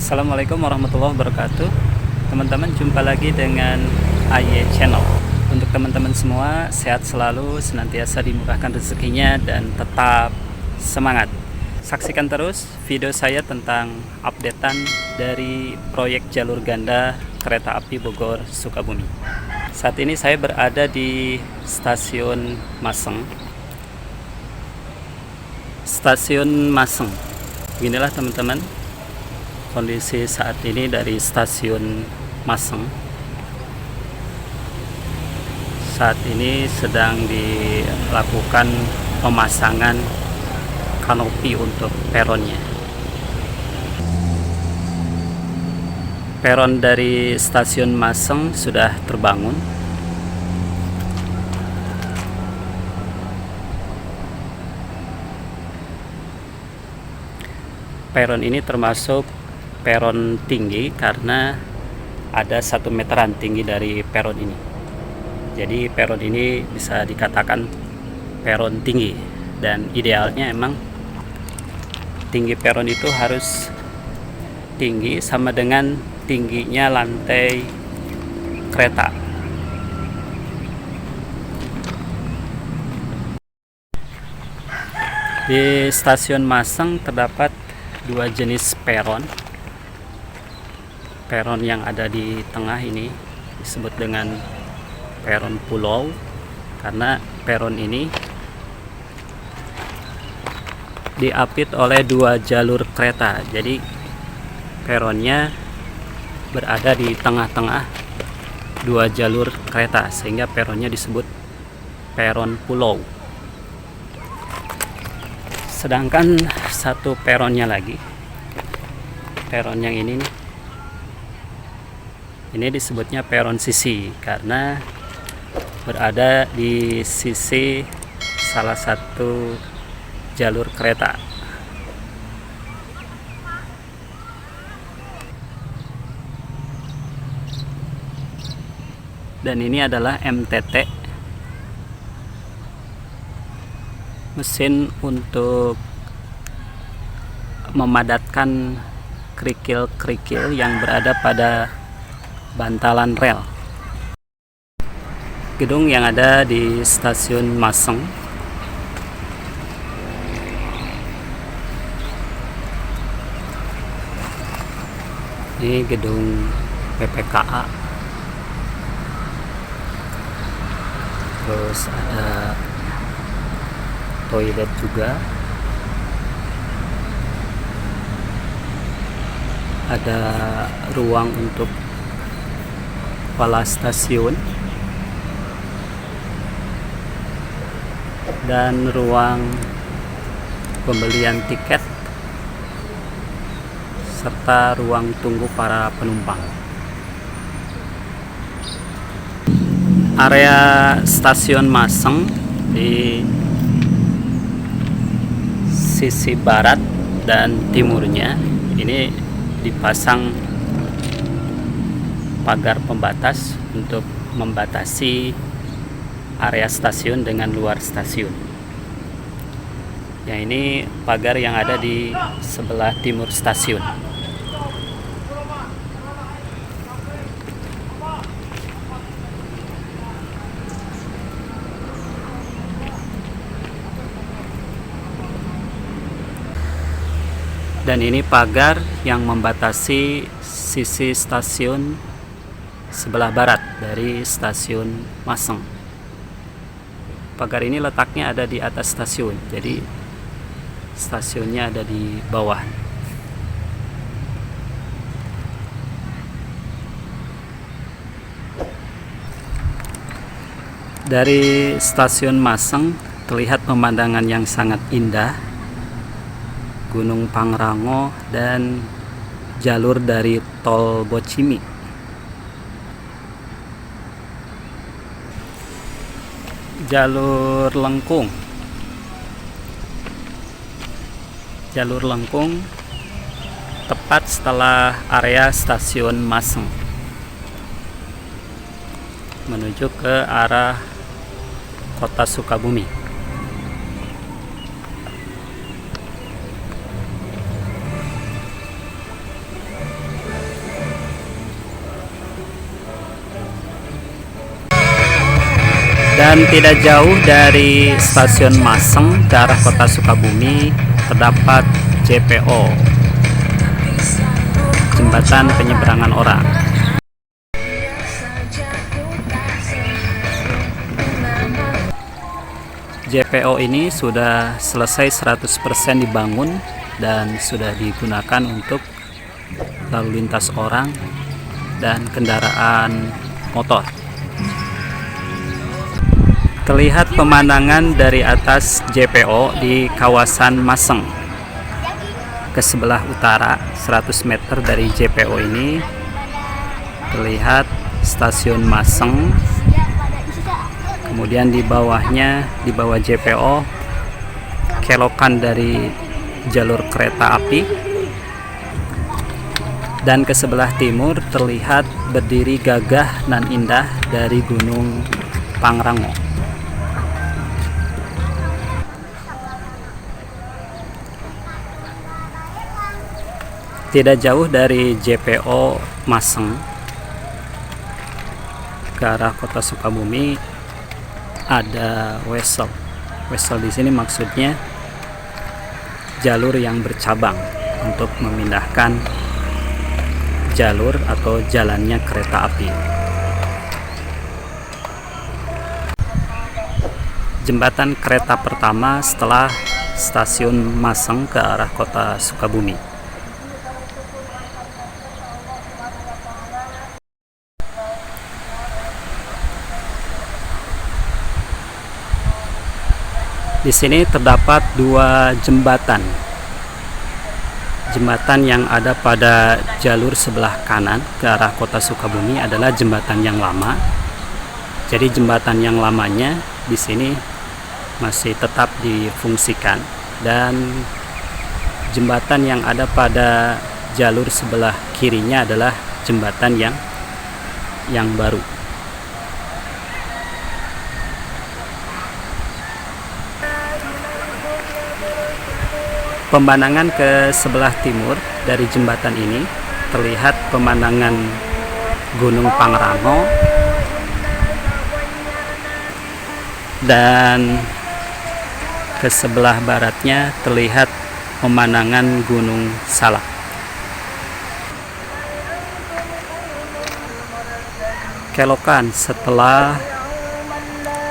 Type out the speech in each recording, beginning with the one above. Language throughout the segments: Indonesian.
Assalamualaikum warahmatullahi wabarakatuh. Teman-teman, jumpa lagi dengan AY Channel. Untuk teman-teman semua, sehat selalu, senantiasa dimurahkan rezekinya, dan tetap semangat. Saksikan terus video saya tentang updatean dari proyek jalur ganda kereta api Bogor Sukabumi. Saat ini saya berada di stasiun Maseng. Stasiun Maseng. Beginilah teman-teman kondisi saat ini dari stasiun Maseng. Saat ini sedang dilakukan pemasangan kanopi untuk peronnya. Peron dari stasiun Maseng sudah terbangun. Peron ini termasuk peron tinggi karena ada 1 meteran tinggi dari peron ini. Jadi peron ini bisa dikatakan peron tinggi, dan idealnya emang tinggi peron itu harus tinggi sama dengan tingginya lantai kereta. Di stasiun Maseng terdapat 2 jenis peron. Peron yang ada di tengah ini disebut dengan peron pulau karena peron ini diapit oleh 2 jalur kereta. Jadi peronnya berada di tengah-tengah 2 jalur kereta, sehingga peronnya disebut peron pulau. Sedangkan satu peronnya lagi, peron yang ini nih, ini disebutnya peron sisi karena berada di sisi salah satu jalur kereta. Dan ini adalah MTT, mesin untuk memadatkan kerikil-kerikil yang berada pada bantalan rel. Gedung yang ada di stasiun Maseng. Ini gedung PPKA. Terus ada toilet juga. Ada ruang untuk kepala stasiun dan ruang pembelian tiket serta ruang tunggu para penumpang. Area stasiun Maseng di sisi barat dan timurnya ini dipasang pagar pembatas untuk membatasi area stasiun dengan luar stasiun. Yang ini pagar yang ada di sebelah timur stasiun. Dan ini pagar yang membatasi sisi stasiun sebelah barat dari stasiun Maseng. Pagar ini letaknya ada di atas stasiun, jadi stasiunnya ada di bawah. Dari stasiun Maseng terlihat pemandangan yang sangat indah, Gunung Pangrango dan jalur dari tol Bocimi. Jalur Lengkung. Jalur Lengkung tepat setelah area stasiun Maseng menuju ke arah kota Sukabumi. Dan tidak jauh dari stasiun Maseng ke arah kota Sukabumi terdapat JPO, jembatan penyeberangan orang. JPO ini sudah selesai 100% dibangun dan sudah digunakan untuk lalu lintas orang dan kendaraan motor. Terlihat pemandangan dari atas JPO di kawasan Maseng. Ke sebelah utara 100 meter dari JPO ini terlihat stasiun Maseng. Kemudian di bawahnya, di bawah JPO, kelokan dari jalur kereta api. Dan ke sebelah timur terlihat berdiri gagah nan indah dari Gunung Pangrango. Tidak jauh dari JPO Maseng ke arah kota Sukabumi ada Wesel. Wesel di sini maksudnya jalur yang bercabang untuk memindahkan jalur atau jalannya kereta api. Jembatan kereta pertama setelah stasiun Maseng ke arah kota Sukabumi. Di sini terdapat dua jembatan. Jembatan yang ada pada jalur sebelah kanan ke arah kota Sukabumi adalah jembatan yang lama. Jadi jembatan yang lamanya di sini masih tetap difungsikan, dan jembatan yang ada pada jalur sebelah kirinya adalah jembatan yang baru. Pemandangan ke sebelah timur dari jembatan ini terlihat pemandangan Gunung Pangrango, dan ke sebelah baratnya terlihat pemandangan Gunung Salak. Kelokan setelah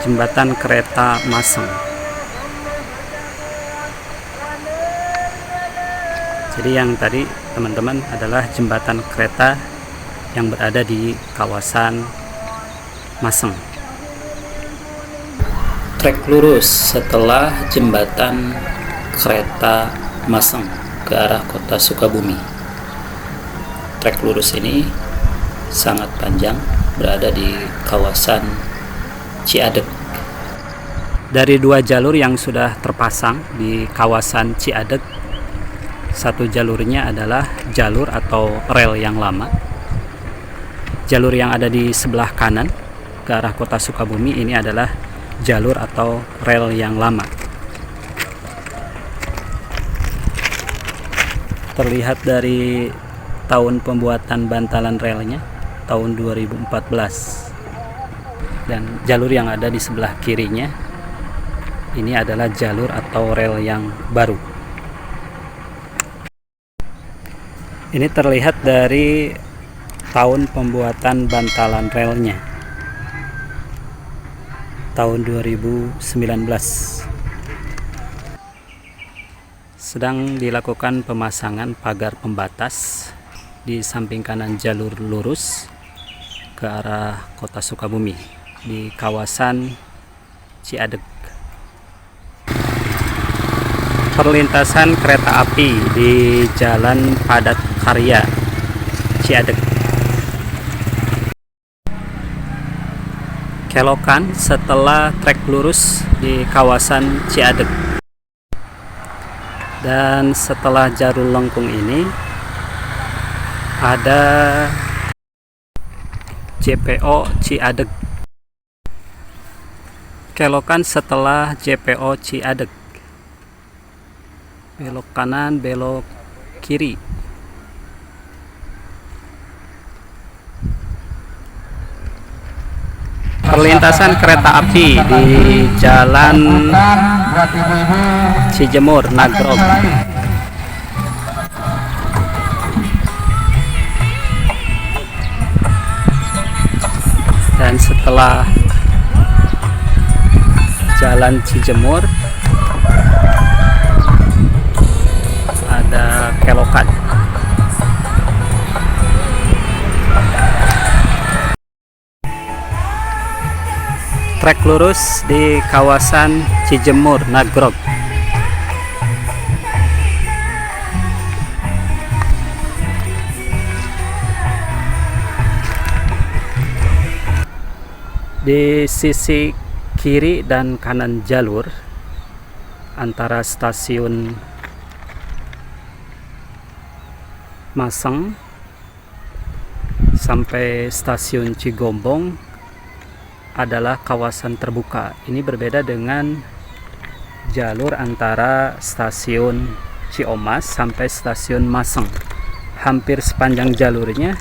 jembatan kereta Maseng. Jadi yang tadi teman-teman adalah jembatan kereta yang berada di kawasan Maseng. Trek lurus setelah jembatan kereta Maseng ke arah kota Sukabumi. Trek lurus ini sangat panjang, berada di kawasan Ciadeg. Dari dua jalur yang sudah terpasang di kawasan Ciadeg, satu jalurnya adalah jalur atau rel yang lama. Jalur yang ada di sebelah kanan ke arah kota Sukabumi ini adalah jalur atau rel yang lama. Terlihat dari tahun pembuatan bantalan relnya, tahun 2014. Dan jalur yang ada di sebelah kirinya ini adalah jalur atau rel yang baru. Ini terlihat dari tahun pembuatan bantalan relnya, tahun 2019. Sedang dilakukan pemasangan pagar pembatas di samping kanan jalur lurus ke arah kota Sukabumi di kawasan Ciadeg. Perlintasan kereta api di Jalan Padat Karya Ciadeg. Kelokan setelah trek lurus di kawasan Ciadeg. Dan setelah Jarul Lengkung ini ada JPO Ciadeg. Kelokan setelah JPO Ciadeg. Belok kanan, belok kiri. perlintasan kereta api di Jalan Cijemur, Nagrog. Dan setelah Jalan Cijemur ada Kelokan. Trek lurus di kawasan Cijemur, Nagrog. Di sisi kiri dan kanan jalur antara stasiun Maseng sampai stasiun Cigombong adalah kawasan terbuka. Ini berbeda dengan jalur antara stasiun Ciomas sampai stasiun Maseng. Hampir sepanjang jalurnya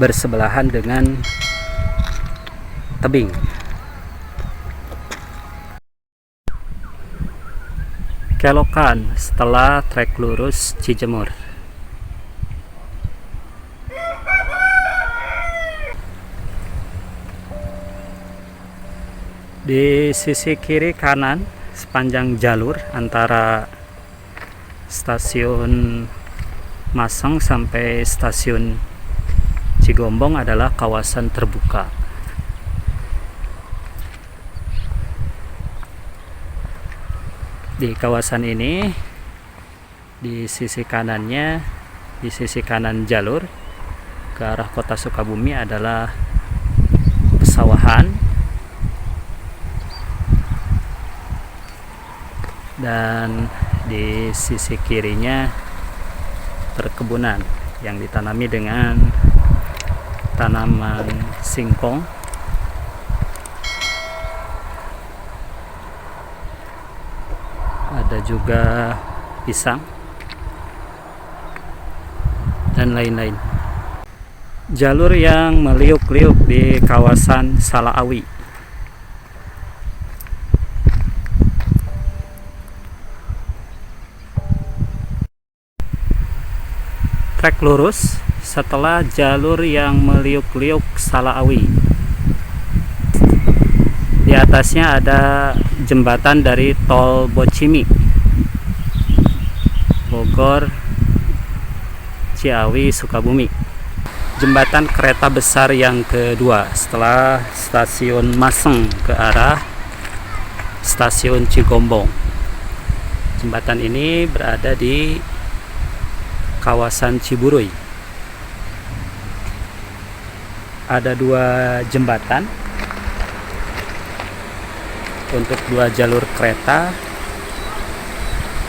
bersebelahan dengan tebing. Kelokan setelah trek lurus Cijemur. Di sisi kiri kanan sepanjang jalur antara stasiun Maseng sampai stasiun Cigombong adalah kawasan terbuka. Di kawasan ini, di sisi kanannya, di sisi kanan jalur ke arah kota Sukabumi adalah pesawahan, dan di sisi kirinya perkebunan yang ditanami dengan tanaman singkong, ada juga pisang dan lain-lain. Jalur yang meliuk-liuk di kawasan Salaawi. Trek lurus setelah jalur yang meliuk-liuk Salaawi. Di atasnya ada jembatan dari tol Bocimi, Bogor, Ciawi, Sukabumi. Jembatan kereta besar yang kedua setelah stasiun Maseng ke arah stasiun Cigombong. Jembatan ini berada di kawasan Ciburuy. Ada dua jembatan untuk dua jalur kereta.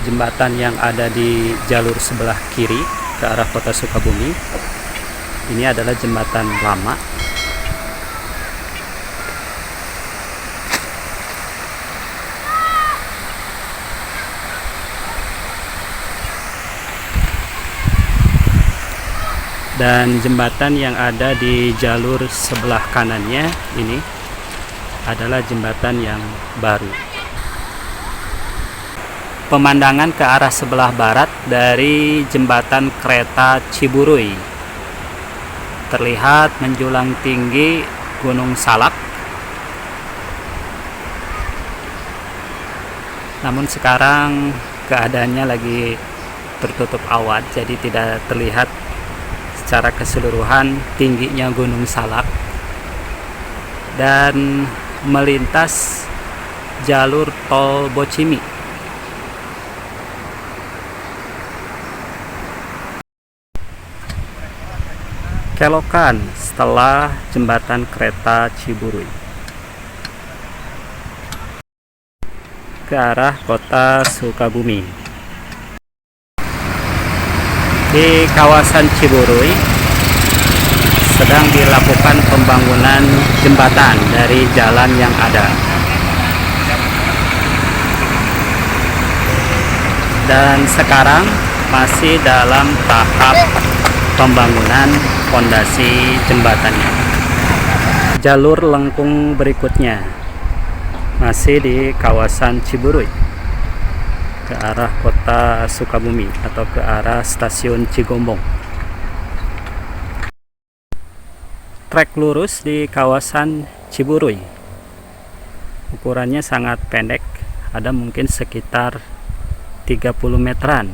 Jembatan yang ada di jalur sebelah kiri ke arah kota Sukabumi, ini adalah jembatan lama. Dan jembatan yang ada di jalur sebelah kanannya ini adalah jembatan yang baru. Pemandangan ke arah sebelah barat dari jembatan kereta Ciburuy terlihat menjulang tinggi Gunung Salak. Namun sekarang keadaannya lagi tertutup awan, jadi tidak terlihat secara keseluruhan tingginya Gunung Salak, dan melintas jalur tol Bocimi. Kelokan setelah jembatan kereta Ciburuy ke arah kota Sukabumi. Di kawasan Ciburuy sedang dilakukan pembangunan jembatan dari jalan yang ada. Dan sekarang masih dalam tahap pembangunan fondasi jembatannya. jalur lengkung berikutnya masih di kawasan Ciburuy ke arah kota Sukabumi atau ke arah stasiun Cigombong. Trek lurus di kawasan Ciburuy, ukurannya sangat pendek, ada mungkin sekitar 30 meteran.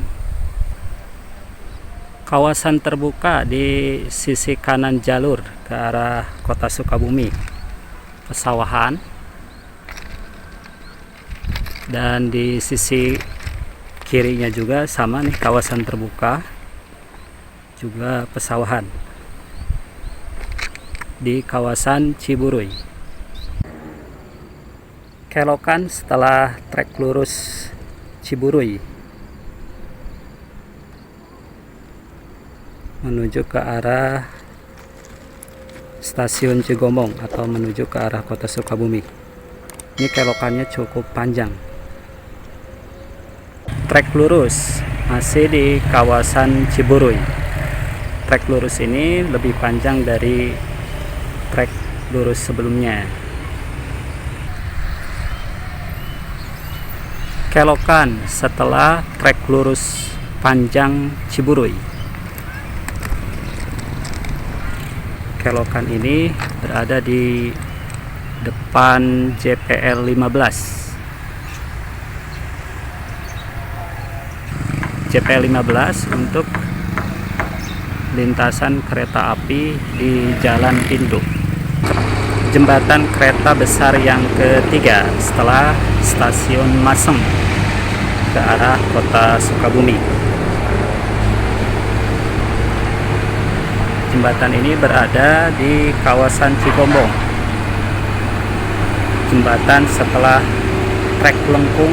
Kawasan terbuka di sisi kanan jalur ke arah kota Sukabumi, pesawahan, dan di sisi kirinya juga sama nih, kawasan terbuka juga pesawahan di kawasan Ciburuy. Kelokan setelah trek lurus Ciburuy menuju ke arah stasiun Cigombong atau menuju ke arah kota Sukabumi. Ini kelokannya cukup panjang. Trek lurus masih di kawasan Ciburuy. Trek lurus ini lebih panjang dari trek lurus sebelumnya. Kelokan setelah trek lurus panjang Ciburuy. Kelokan ini berada di depan JPL 15. JPL 15 untuk lintasan kereta api di Jalan Pintu. Jembatan kereta besar yang ketiga setelah stasiun Masem ke arah kota Sukabumi. Jembatan ini berada di kawasan Cigombong. Jembatan setelah trek lengkung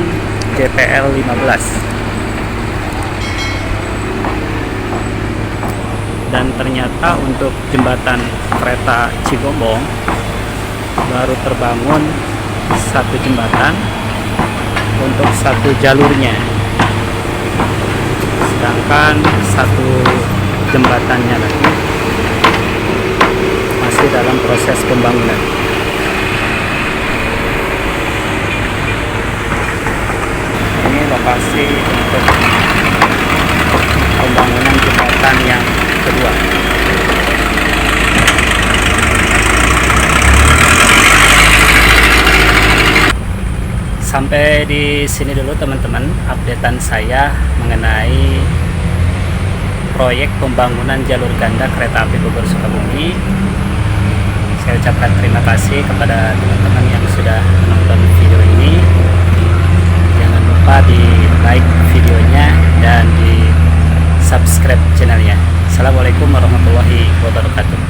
JPL 15. Dan ternyata untuk jembatan kereta Cigombong baru terbangun satu jembatan untuk satu jalurnya, sedangkan satu jembatannya lagi masih dalam proses pembangunan. Ini lokasi untuk pembangunan jembatan yang kedua. Sampai di sini dulu teman-teman updatean saya mengenai proyek pembangunan jalur ganda kereta api Bogor Sukabumi. Saya ucapkan terima kasih kepada teman-teman yang sudah menonton video ini. Jangan lupa di like videonya dan di subscribe channelnya. Assalamualaikum warahmatullahi wabarakatuh.